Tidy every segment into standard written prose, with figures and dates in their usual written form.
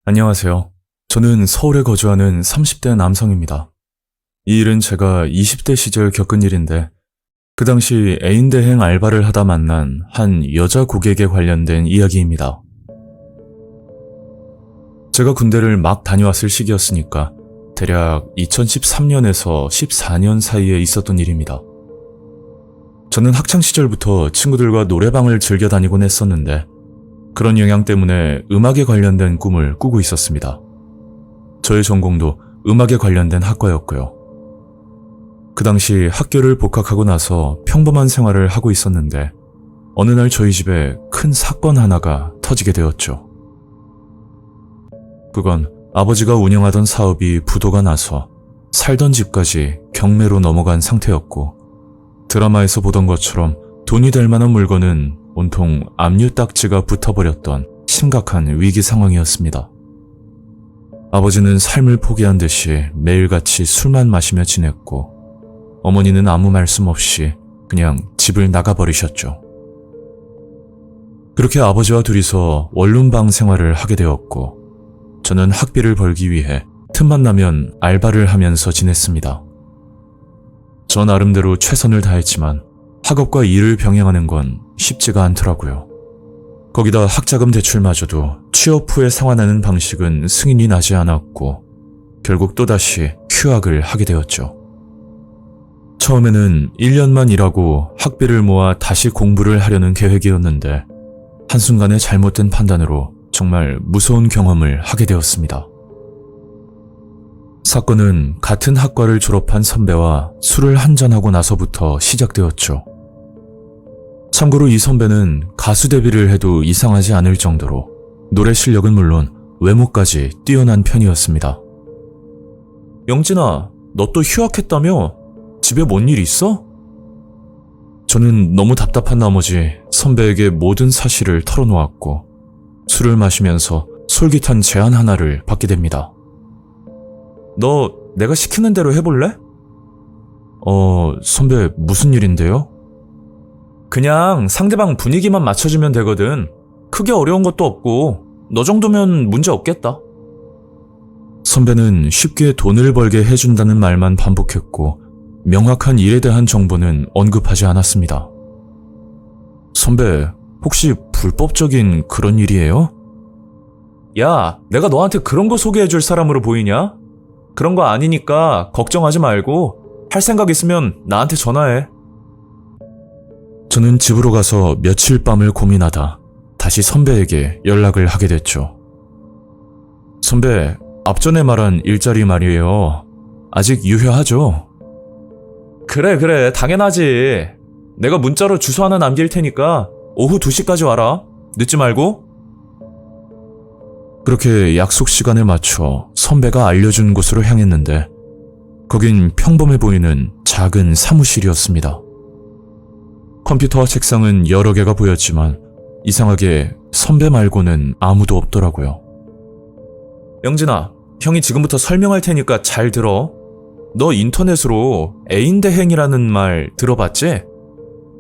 안녕하세요. 저는 서울에 거주하는 30대 남성입니다. 이 일은 제가 20대 시절 겪은 일인데 그 당시 애인 대행 알바를 하다 만난 한 여자 고객에 관련된 이야기입니다. 제가 군대를 막 다녀왔을 시기였으니까 대략 2013년에서 14년 사이에 있었던 일입니다. 저는 학창시절부터 친구들과 노래방을 즐겨 다니곤 했었는데 그런 영향 때문에 음악에 관련된 꿈을 꾸고 있었습니다. 저의 전공도 음악에 관련된 학과였고요. 그 당시 학교를 복학하고 나서 평범한 생활을 하고 있었는데 어느 날 저희 집에 큰 사건 하나가 터지게 되었죠. 그건 아버지가 운영하던 사업이 부도가 나서 살던 집까지 경매로 넘어간 상태였고 드라마에서 보던 것처럼 돈이 될 만한 물건은 온통 압류딱지가 붙어버렸던 심각한 위기 상황이었습니다. 아버지는 삶을 포기한 듯이 매일같이 술만 마시며 지냈고 어머니는 아무 말씀 없이 그냥 집을 나가버리셨죠. 그렇게 아버지와 둘이서 원룸방 생활을 하게 되었고 저는 학비를 벌기 위해 틈만 나면 알바를 하면서 지냈습니다. 저 나름대로 최선을 다했지만 학업과 일을 병행하는 건 쉽지가 않더라고요. 거기다 학자금 대출마저도 취업 후에 상환하는 방식은 승인이 나지 않았고 결국 또다시 휴학을 하게 되었죠. 처음에는 1년만 일하고 학비를 모아 다시 공부를 하려는 계획이었는데 한순간의 잘못된 판단으로 정말 무서운 경험을 하게 되었습니다. 사건은 같은 학과를 졸업한 선배와 술을 한잔하고 나서부터 시작되었죠. 참고로 이 선배는 가수 데뷔를 해도 이상하지 않을 정도로 노래 실력은 물론 외모까지 뛰어난 편이었습니다. 영진아, 너 또 휴학했다며? 집에 뭔 일 있어? 저는 너무 답답한 나머지 선배에게 모든 사실을 털어놓았고 술을 마시면서 솔깃한 제안 하나를 받게 됩니다. 너 내가 시키는 대로 해볼래? 선배 무슨 일인데요? 그냥 상대방 분위기만 맞춰주면 되거든. 크게 어려운 것도 없고 너 정도면 문제 없겠다. 선배는 쉽게 돈을 벌게 해준다는 말만 반복했고 명확한 일에 대한 정보는 언급하지 않았습니다. 선배, 혹시 불법적인 그런 일이에요? 야, 내가 너한테 그런 거 소개해줄 사람으로 보이냐? 그런 거 아니니까 걱정하지 말고 할 생각 있으면 나한테 전화해. 저는 집으로 가서 며칠 밤을 고민하다 다시 선배에게 연락을 하게 됐죠. 선배, 앞전에 말한 일자리 말이에요. 아직 유효하죠? 그래, 당연하지. 내가 문자로 주소 하나 남길 테니까 오후 2시까지 와라. 늦지 말고. 그렇게 약속 시간에 맞춰 선배가 알려준 곳으로 향했는데 거긴 평범해 보이는 작은 사무실이었습니다. 컴퓨터와 책상은 여러 개가 보였지만 이상하게 선배 말고는 아무도 없더라고요. 영진아, 형이 지금부터 설명할 테니까 잘 들어. 너 인터넷으로 애인 대행이라는 말 들어봤지?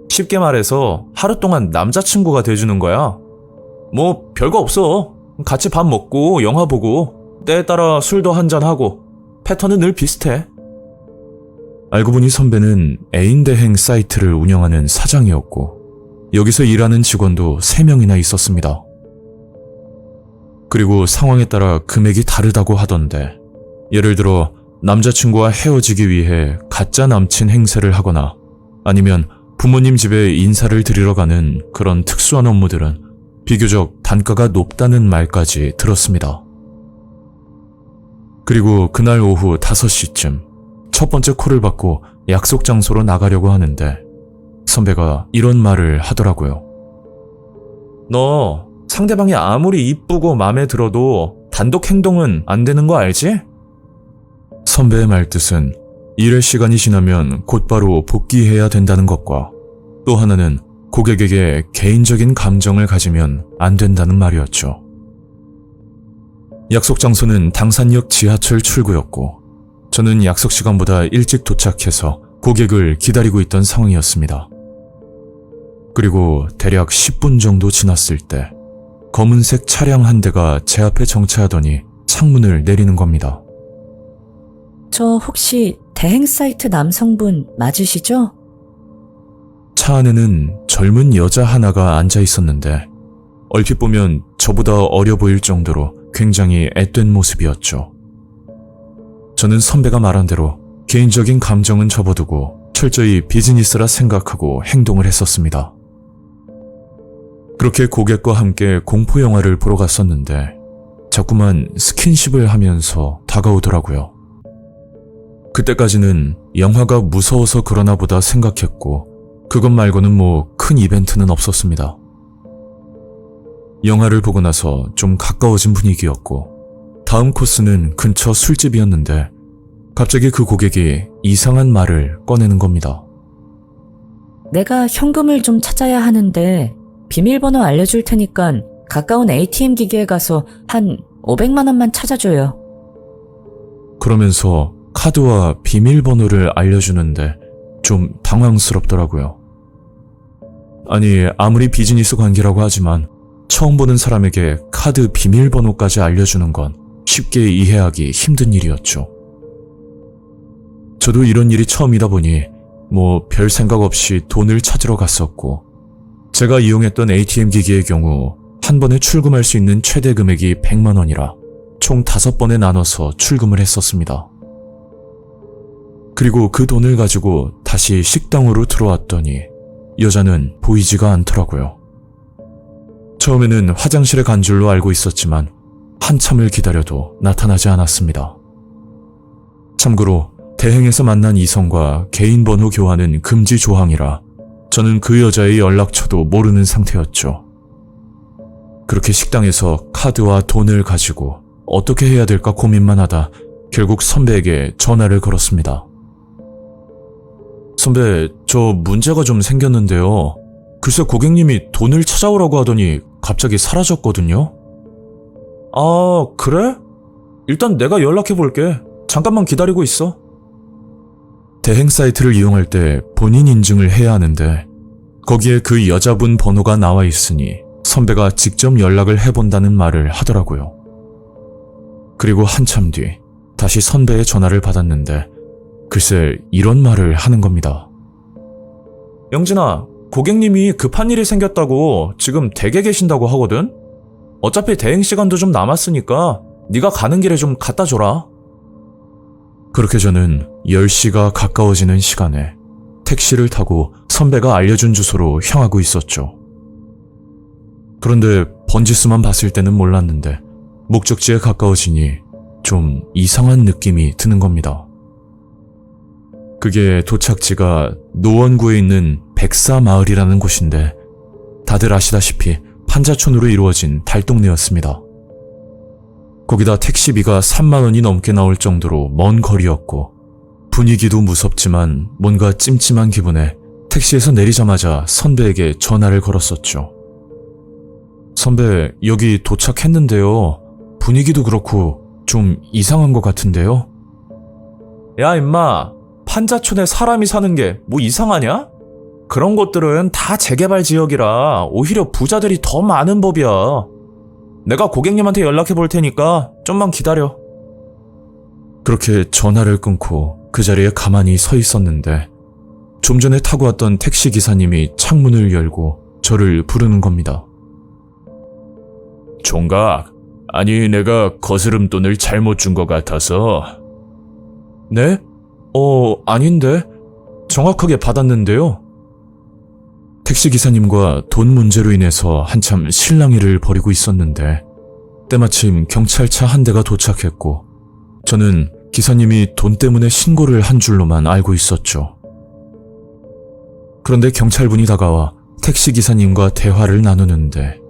쉽게 말해서 하루 동안 남자친구가 돼주는 거야. 뭐 별거 없어. 같이 밥 먹고 영화 보고 때에 따라 술도 한잔하고 패턴은 늘 비슷해. 알고 보니 선배는 애인 대행 사이트를 운영하는 사장이었고 여기서 일하는 직원도 3명이나 있었습니다. 그리고 상황에 따라 금액이 다르다고 하던데 예를 들어 남자친구와 헤어지기 위해 가짜 남친 행세를 하거나 아니면 부모님 집에 인사를 드리러 가는 그런 특수한 업무들은 비교적 단가가 높다는 말까지 들었습니다. 그리고 그날 오후 5시쯤 첫 번째 콜을 받고 약속 장소로 나가려고 하는데 선배가 이런 말을 하더라고요. 너 상대방이 아무리 이쁘고 마음에 들어도 단독 행동은 안 되는 거 알지? 선배의 말뜻은 일의 시간이 지나면 곧바로 복귀해야 된다는 것과 또 하나는 고객에게 개인적인 감정을 가지면 안 된다는 말이었죠. 약속 장소는 당산역 지하철 출구였고 저는 약속 시간보다 일찍 도착해서 고객을 기다리고 있던 상황이었습니다. 그리고 대략 10분 정도 지났을 때 검은색 차량 한 대가 제 앞에 정차하더니 창문을 내리는 겁니다. 저 혹시 대행 사이트 남성분 맞으시죠? 차 안에는 젊은 여자 하나가 앉아 있었는데 얼핏 보면 저보다 어려 보일 정도로 굉장히 앳된 모습이었죠. 저는 선배가 말한 대로 개인적인 감정은 접어두고 철저히 비즈니스라 생각하고 행동을 했었습니다. 그렇게 고객과 함께 공포 영화를 보러 갔었는데 자꾸만 스킨십을 하면서 다가오더라고요. 그때까지는 영화가 무서워서 그러나 보다 생각했고 그것 말고는 뭐 큰 이벤트는 없었습니다. 영화를 보고 나서 좀 가까워진 분위기였고 다음 코스는 근처 술집이었는데 갑자기 그 고객이 이상한 말을 꺼내는 겁니다. 내가 현금을 좀 찾아야 하는데 비밀번호 알려줄 테니까 가까운 ATM 기계에 가서 한 500만 원만 찾아줘요. 그러면서 카드와 비밀번호를 알려주는데 좀 당황스럽더라고요. 아니, 아무리 비즈니스 관계라고 하지만 처음 보는 사람에게 카드 비밀번호까지 알려주는 건 쉽게 이해하기 힘든 일이었죠. 저도 이런 일이 처음이다 보니 뭐 별 생각 없이 돈을 찾으러 갔었고 제가 이용했던 ATM 기기의 경우 한 번에 출금할 수 있는 최대 금액이 100만 원이라 총 5번에 나눠서 출금을 했었습니다. 그리고 그 돈을 가지고 다시 식당으로 들어왔더니 여자는 보이지가 않더라고요. 처음에는 화장실에 간 줄로 알고 있었지만 한참을 기다려도 나타나지 않았습니다. 참고로 대행에서 만난 이성과 개인 번호 교환은 금지 조항이라 저는 그 여자의 연락처도 모르는 상태였죠. 그렇게 식당에서 카드와 돈을 가지고 어떻게 해야 될까 고민만 하다 결국 선배에게 전화를 걸었습니다. 선배, 저 문제가 좀 생겼는데요. 글쎄 고객님이 돈을 찾아오라고 하더니 갑자기 사라졌거든요. 아, 그래? 일단 내가 연락해 볼게. 잠깐만 기다리고 있어. 대행 사이트를 이용할 때 본인 인증을 해야 하는데 거기에 그 여자분 번호가 나와 있으니 선배가 직접 연락을 해본다는 말을 하더라고요. 그리고 한참 뒤 다시 선배의 전화를 받았는데 글쎄 이런 말을 하는 겁니다. 영진아, 고객님이 급한 일이 생겼다고 지금 댁에 계신다고 하거든? 어차피 대행 시간도 좀 남았으니까 네가 가는 길에 좀 갖다 줘라. 그렇게 저는 10시가 가까워지는 시간에 택시를 타고 선배가 알려준 주소로 향하고 있었죠. 그런데 번지수만 봤을 때는 몰랐는데 목적지에 가까워지니 좀 이상한 느낌이 드는 겁니다. 그게 도착지가 노원구에 있는 백사마을이라는 곳인데 다들 아시다시피 판자촌으로 이루어진 달동네였습니다. 거기다 택시비가 3만 원이 넘게 나올 정도로 먼 거리였고 분위기도 무섭지만 뭔가 찜찜한 기분에 택시에서 내리자마자 선배에게 전화를 걸었었죠. 선배, 여기 도착했는데요. 분위기도 그렇고 좀 이상한 것 같은데요. 야, 임마. 판자촌에 사람이 사는 게 뭐 이상하냐? 그런 곳들은 다 재개발 지역이라 오히려 부자들이 더 많은 법이야. 내가 고객님한테 연락해 볼 테니까 좀만 기다려. 그렇게 전화를 끊고 그 자리에 가만히 서 있었는데 좀 전에 타고 왔던 택시 기사님이 창문을 열고 저를 부르는 겁니다. 총각, 아니 내가 거스름돈을 잘못 준 것 같아서. 네? 아닌데. 정확하게 받았는데요. 택시기사님과 돈 문제로 인해서 한참 실랑이를 벌이고 있었는데 때마침 경찰차 한 대가 도착했고 저는 기사님이 돈 때문에 신고를 한 줄로만 알고 있었죠. 그런데 경찰분이 다가와 택시기사님과 대화를 나누는데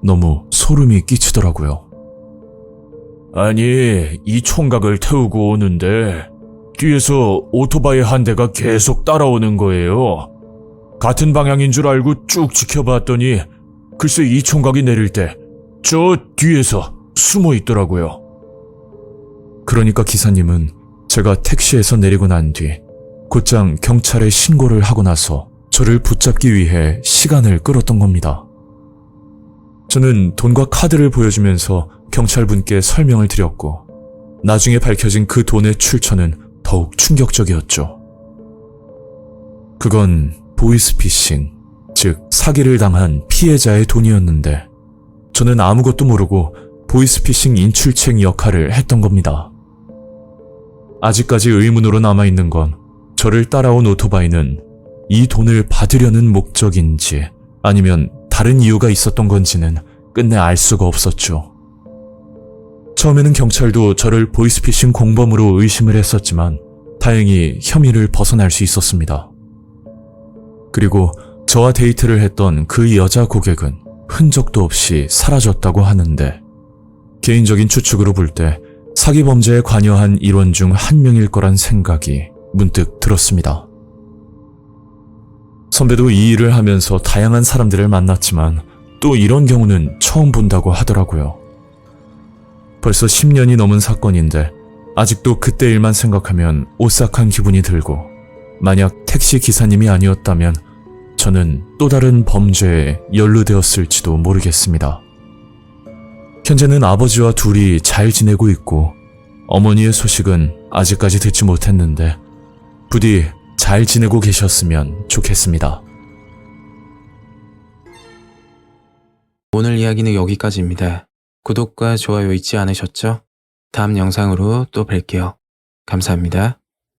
너무 소름이 끼치더라고요. 아니, 이 총각을 태우고 오는데 뒤에서 오토바이 한 대가 계속 따라오는 거예요. 같은 방향인 줄 알고 쭉 지켜봤더니 글쎄 이 총각이 내릴 때 저 뒤에서 숨어 있더라고요. 그러니까 기사님은 제가 택시에서 내리고 난 뒤 곧장 경찰에 신고를 하고 나서 저를 붙잡기 위해 시간을 끌었던 겁니다. 저는 돈과 카드를 보여주면서 경찰분께 설명을 드렸고 나중에 밝혀진 그 돈의 출처는 더욱 충격적이었죠. 그건 보이스피싱, 즉 사기를 당한 피해자의 돈이었는데 저는 아무것도 모르고 보이스피싱 인출책 역할을 했던 겁니다. 아직까지 의문으로 남아있는 건 저를 따라온 오토바이는 이 돈을 받으려는 목적인지 아니면 다른 이유가 있었던 건지는 끝내 알 수가 없었죠. 처음에는 경찰도 저를 보이스피싱 공범으로 의심을 했었지만 다행히 혐의를 벗어날 수 있었습니다. 그리고 저와 데이트를 했던 그 여자 고객은 흔적도 없이 사라졌다고 하는데 개인적인 추측으로 볼 때 사기 범죄에 관여한 일원 중 한 명일 거란 생각이 문득 들었습니다. 선배도 이 일을 하면서 다양한 사람들을 만났지만 또 이런 경우는 처음 본다고 하더라고요. 벌써 10년이 넘은 사건인데 아직도 그때 일만 생각하면 오싹한 기분이 들고 만약 택시 기사님이 아니었다면 저는 또 다른 범죄에 연루되었을지도 모르겠습니다. 현재는 아버지와 둘이 잘 지내고 있고 어머니의 소식은 아직까지 듣지 못했는데 부디 잘 지내고 계셨으면 좋겠습니다. 오늘 이야기는 여기까지입니다. 구독과 좋아요 잊지 않으셨죠? 다음 영상으로 또 뵐게요. 감사합니다.